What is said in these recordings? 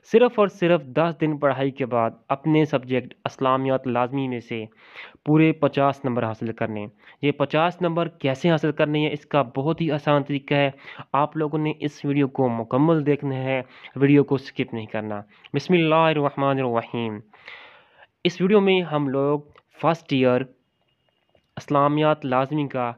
सिर्फ़ और सिर्फ़ 10 दिन पढ़ाई के बाद अपने सब्जेक्ट इस्लामियात लाज़मी में से पूरे 50 नंबर हासिल करने। ये 50 नंबर कैसे हासिल करने हैं, इसका बहुत ही आसान तरीका है। आप लोगों ने इस वीडियो को मुकम्मल देखना है, वीडियो को स्किप नहीं करना। बिस्मिल्लाहिर्रहमानिर्रहीम। इस वीडियो में हम लोग फर्स्ट ईयर इस्लामियात लाज़मी का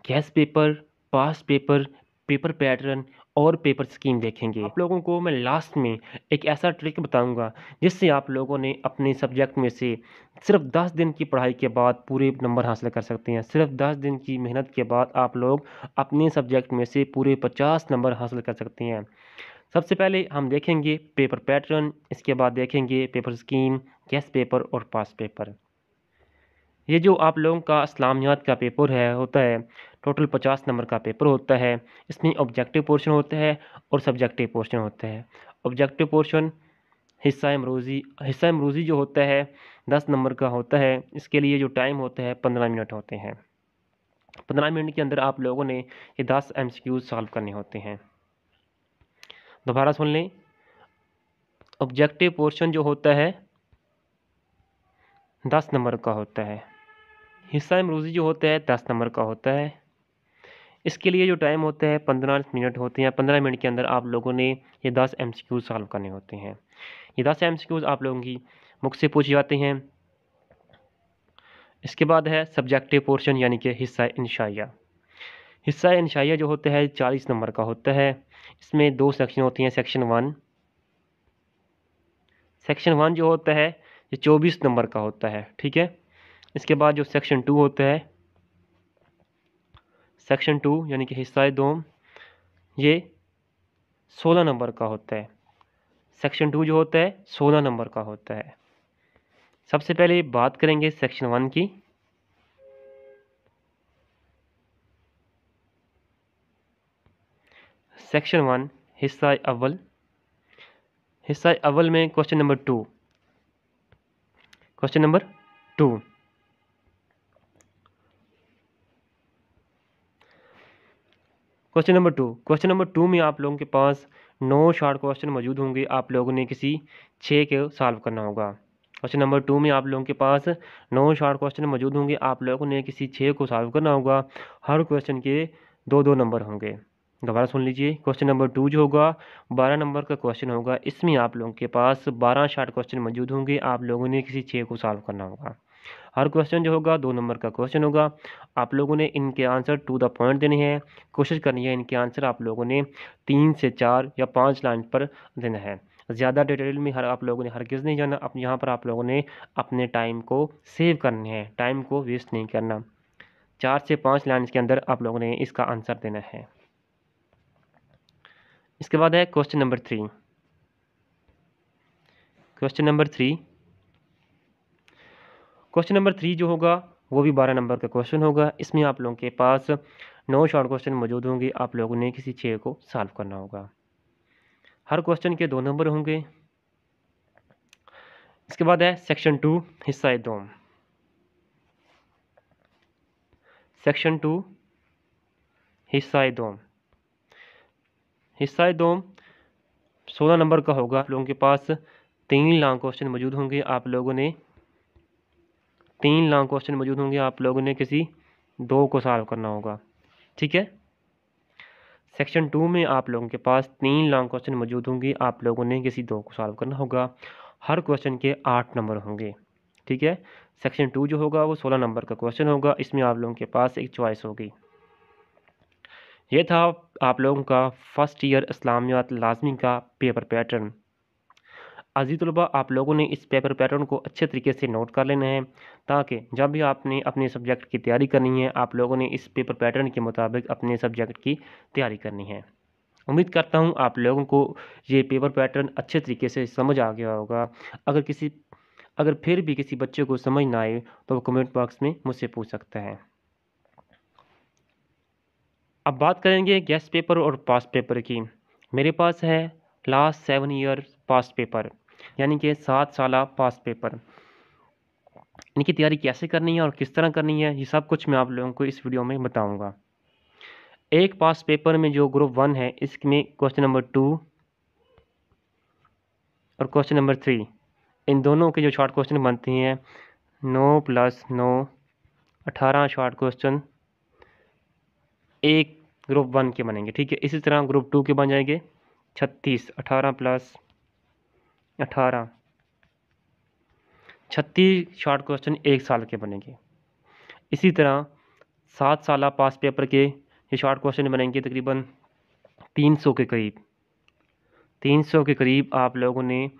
guess paper, past paper, paper pattern और पेपर स्कीम देखेंगे। आप लोगों को मैं लास्ट में एक ऐसा ट्रिक बताऊंगा जिससे आप लोगों ने अपने सब्जेक्ट में से सिर्फ 10 दिन की पढ़ाई के बाद पूरे नंबर हासिल कर सकते हैं। सिर्फ 10 दिन की मेहनत के बाद आप लोग अपने सब्जेक्ट में से पूरे 50 नंबर हासिल कर सकते हैं। सबसे पहले हम देखेंगे पेपर पैटर्न, इसके बाद देखेंगे पेपर स्कीम, गेस पेपर और पास्ट पेपर। ये जो आप लोगों का इस्लामियात का पेपर है होता है, टोटल 50 नंबर का पेपर होता है। इसमें ऑब्जेक्टिव पोर्शन होता है और सब्जेक्टिव पोर्शन होता है। ऑब्जेक्टिव पोर्शन हिस्सा इमरूज़ी जो होता है 10 नंबर का होता है। इसके लिए जो टाइम होता है 15 मिनट होते हैं। 15 मिनट के अंदर आप लोगों ने ये 10 MCQs सॉल्व करने होते हैं। दोबारा सुन लें, ऑब्जेक्टिव पोर्शन जो होता है 10 नंबर का होता है। हिस्सा इमरूज़ी जो होता है 10 नंबर का होता है। इसके लिए जो टाइम होता है 15 मिनट होते हैं। 15 मिनट के अंदर आप लोगों ने ये 10 MCQ सॉल्व करने होते हैं। ये 10 MCQ आप लोगों की बुक से पूछे जाते हैं। इसके बाद है सब्जेक्टिव पोर्शन यानी कि हिस्सा इंशाइया। हिस्सा इंशाइया जो होता है 40 नंबर का होता है। इसमें 2 सेक्शन होती हैं। सेक्शन वन जो होता है ये 24 नंबर का होता है, ठीक है। इसके बाद जो सेक्शन 2 होता है, सेक्शन 2 यानी कि हिस्सा दोम, ये 16 नंबर का होता है। सेक्शन 2 जो होता है 16 नंबर का होता है। सबसे पहले बात करेंगे सेक्शन 1 की। सेक्शन 1 हिस्सा अव्वल। हिस्सा अव्वल में question number 2। Question number 2 question number 2 question number 2 में आप लोगों के पास 9 शॉर्ट क्वेश्चन मौजूद होंगे। आप लोगों ने किसी 6 के सॉल्व करना होगा। क्वेश्चन नंबर 2 में आप लोगों के पास 9 शॉर्ट क्वेश्चन मौजूद होंगे। आप लोगों ने किसी 6 को सॉल्व करना होगा। हर क्वेश्चन के 2-2 नंबर होंगे। दोबारा सुन लीजिए, क्वेश्चन नंबर 2 जो होगा 12 नंबर का क्वेश्चन होगा। इसमें आप लोगों के पास 12 शॉर्ट क्वेश्चन मौजूद होंगे। आप लोगों ने किसी 6 को सॉल्व करना होगा। हर क्वेश्चन जो होगा 2 नंबर का क्वेश्चन होगा। आप लोगों ने इनके आंसर टू द पॉइंट देने हैं। कोशिश करनी है इनके आंसर आप लोगों ने 3 से 4 या 5 लाइन पर देना है। ज़्यादा डिटेल में आप लोगों ने हरगिज़ नहीं जाना। अब यहाँ पर आप लोगों ने अपने टाइम को सेव करने हैं, टाइम को वेस्ट नहीं करना। 4 से 5 लाइन के अंदर आप लोगों ने इसका आंसर देना है। इसके बाद है question number 3। Question number 3 question number 3 जो होगा वो भी 12 नंबर का क्वेश्चन होगा। इसमें आप लोगों के पास 9 शॉर्ट क्वेश्चन मौजूद होंगे। आप लोगों ने किसी 6 को सॉल्व करना होगा। हर क्वेश्चन के 2 नंबर होंगे। इसके बाद है सेक्शन 2 हिस्सा दोम। सेक्शन 2 हिस्सा दोम। हिस्सा दोम 16 नंबर का होगा। आप लोगों के पास 3 लॉन्ग क्वेश्चन मौजूद होंगे। आप लोगों ने 3 लॉन्ग क्वेश्चन मौजूद होंगे। आप लोगों ने किसी 2 को सॉल्व करना होगा, ठीक है। सेक्शन 2 में आप लोगों के पास 3 लॉन्ग क्वेश्चन मौजूद होंगे। आप लोगों ने किसी 2 को सॉल्व करना होगा। हर क्वेश्चन के 8 नंबर होंगे, ठीक है। सेक्शन 2 जो होगा वो 16 नंबर का क्वेश्चन होगा। इसमें आप लोगों के पास एक चॉइस होगी। ये था आप लोगों का फर्स्ट ईयर इस्लामियात लाज़मी का पेपर पैटर्न। अज़ीज़ तलबा, आप लोगों ने इस पेपर पैटर्न को अच्छे तरीके से नोट कर लेना है, ताकि जब भी आपने अपने सब्जेक्ट की तैयारी करनी है आप लोगों ने इस पेपर पैटर्न के मुताबिक अपने सब्जेक्ट की तैयारी करनी है। उम्मीद करता हूँ आप लोगों को ये पेपर पैटर्न अच्छे तरीके से समझ आ गया होगा। अगर फिर भी किसी बच्चे को समझ ना आए तो वो कमेंट बॉक्स में मुझसे पूछ सकता है। अब बात करेंगे गेस्ट पेपर और पास्ट पेपर की। मेरे पास है लास्ट 7 ईयर पास्ट पेपर, यानी कि 7 साल पास्ट पेपर। इनकी तैयारी कैसे करनी है और किस तरह करनी है, ये सब कुछ मैं आप लोगों को इस वीडियो में बताऊंगा। एक पास्ट पेपर में जो ग्रुप 1 है, इसमें क्वेश्चन नंबर 2 और क्वेश्चन नंबर 3, इन दोनों के जो शॉर्ट क्वेश्चन बनते हैं 9 + 9 18 शॉर्ट क्वेश्चन एक ग्रुप 1 के बनेंगे। ठीक है, इसी तरह ग्रुप 2 के बन जाएंगे 36 18 + 18 36 शॉर्ट क्वेश्चन 1 साल के बनेंगे। इसी तरह 7 साल पास पेपर के ये शॉर्ट क्वेश्चन बनेंगे तकरीबन 300 के करीब। 300 के करीब आप लोगों ने,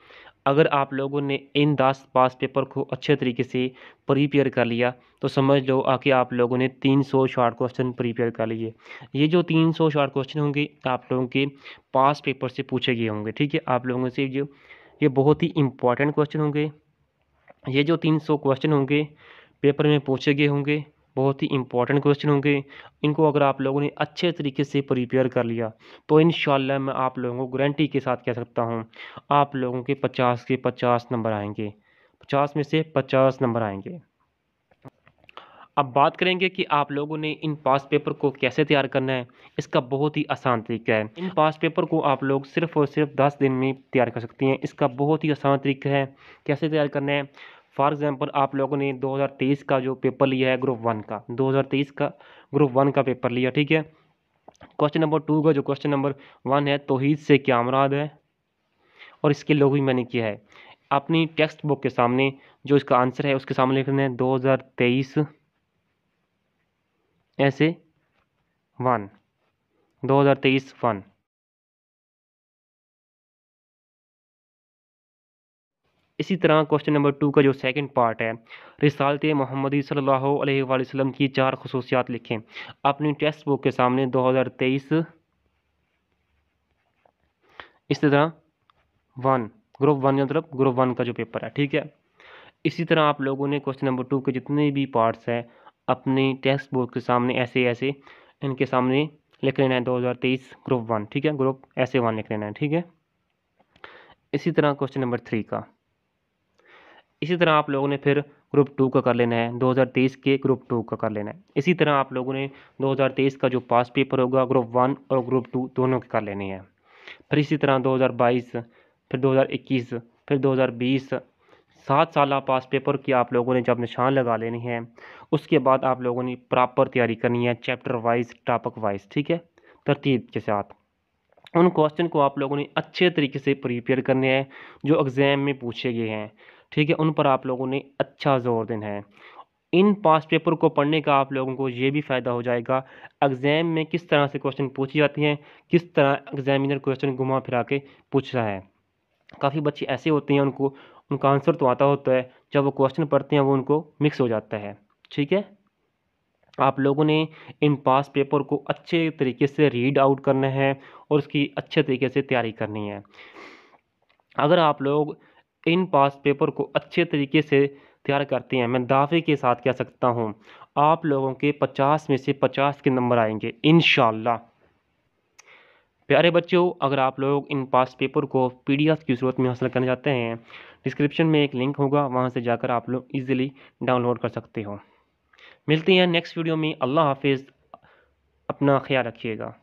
अगर आप लोगों ने इन 10 पास पेपर को अच्छे तरीके से प्रिपेयर कर लिया तो समझ लो कि आप लोगों ने 300 शॉर्ट क्वेश्चन प्रिपेयर कर लिए। ये जो 300 शॉर्ट क्वेश्चन होंगे आप लोगों के पास पेपर से पूछे गए होंगे। ठीक है, आप लोगों से जो ये बहुत ही इम्पॉर्टेंट क्वेश्चन होंगे। ये जो 300 क्वेश्चन होंगे पेपर में पूछे गए होंगे, बहुत ही इम्पॉर्टेंट क्वेश्चन होंगे। इनको अगर आप लोगों ने अच्छे तरीके से प्रिपेयर कर लिया तो इंशाल्लाह मैं आप लोगों को गारंटी के साथ कह सकता हूँ आप लोगों के 50 के 50 नंबर आएंगे, 50 में से 50 नंबर आएंगे। अब बात करेंगे कि आप लोगों ने इन पास पेपर को कैसे तैयार करना है। इसका बहुत ही आसान तरीका है। इन पास पेपर को आप लोग सिर्फ और सिर्फ 10 दिन में तैयार कर सकते हैं। इसका बहुत ही आसान तरीका है कैसे तैयार करना है। फॉर एग्जांपल आप लोगों ने 2023 का जो पेपर लिया है ग्रुप 1 का, 2023 का ग्रुप 1 का पेपर लिया। ठीक है, क्वेश्चन नंबर 2 का जो क्वेश्चन नंबर 1 है तौहीद से क्या मुराद है, और इसके लोग भी मैंने किया है। अपनी टेक्स्ट बुक के सामने जो इसका आंसर है उसके सामने लिखना है 2023 ऐसे 1, 2023 1। इसी तरह क्वेश्चन नंबर 2 का जो सेकंड पार्ट है, रिसालत मोहम्मदी सल्लल्लाहु अलैहि वसल्लम की 4 खुसूसियात लिखें। अपनी टेक्स्ट बुक के सामने 2023 इस तरह 1, ग्रुप 1 मतलब ग्रुप 1 का जो पेपर है। ठीक है, इसी तरह आप लोगों ने क्वेश्चन नंबर 2 के जितने भी पार्ट्स हैं अपनी टेक्स्ट बुक के सामने ऐसे ऐसे इनके सामने लिख लेना है 2023 ग्रुप 1। ठीक है, ग्रुप ऐसे 1 लिख लेना है। ठीक है, इसी तरह क्वेश्चन नंबर 3 का, इसी तरह आप लोगों ने फिर ग्रुप 2 का कर लेना है, 2023 के ग्रुप 2 का कर लेना है। इसी तरह आप लोगों ने 2023 का जो पास पेपर होगा ग्रुप 1 और ग्रुप 2 दोनों के कर लेने हैं। फिर इसी तरह 2022, फिर 2021, फिर 2020 7 साल पास पेपर की आप लोगों ने जब निशान लगा लेनी है उसके बाद आप लोगों ने प्रॉपर तैयारी करनी है चैप्टर वाइज टॉपिक वाइज। ठीक है, तरतीब के साथ उन क्वेश्चन को आप लोगों ने अच्छे तरीके से प्रिपेयर करने हैं जो एग्ज़ाम में पूछे गए हैं। ठीक है, उन पर आप लोगों ने अच्छा जोर देना है। इन पास पेपर को पढ़ने का आप लोगों को ये भी फ़ायदा हो जाएगा एग्ज़ाम में किस तरह से क्वेश्चन पूछे जाते हैं, किस तरह एग्जामिनर क्वेश्चन घुमा फिरा के पूछ रहा है। काफ़ी बच्चे ऐसे होते हैं उनका आंसर तो आता होता है, जब वो क्वेश्चन पढ़ते हैं वो उनको मिक्स हो जाता है। ठीक है, आप लोगों ने इन पास पेपर को अच्छे तरीके से रीड आउट करना है और उसकी अच्छे तरीके से तैयारी करनी है। अगर आप लोग इन पास पेपर को अच्छे तरीके से तैयार करते हैं, मैं दावे के साथ कह सकता हूँ आप लोगों के 50 में से 50 के नंबर आएंगे इंशाल्लाह। प्यारे बच्चों, अगर आप लोग इन पास पेपर को PDF की सूरत में हासिल करना चाहते हैं, डिस्क्रिप्शन में एक लिंक होगा, वहाँ से जाकर आप लोग ईजिली डाउनलोड कर सकते हो। मिलते हैं नेक्स्ट वीडियो में। अल्लाह हाफिज़, अपना ख्याल रखिएगा।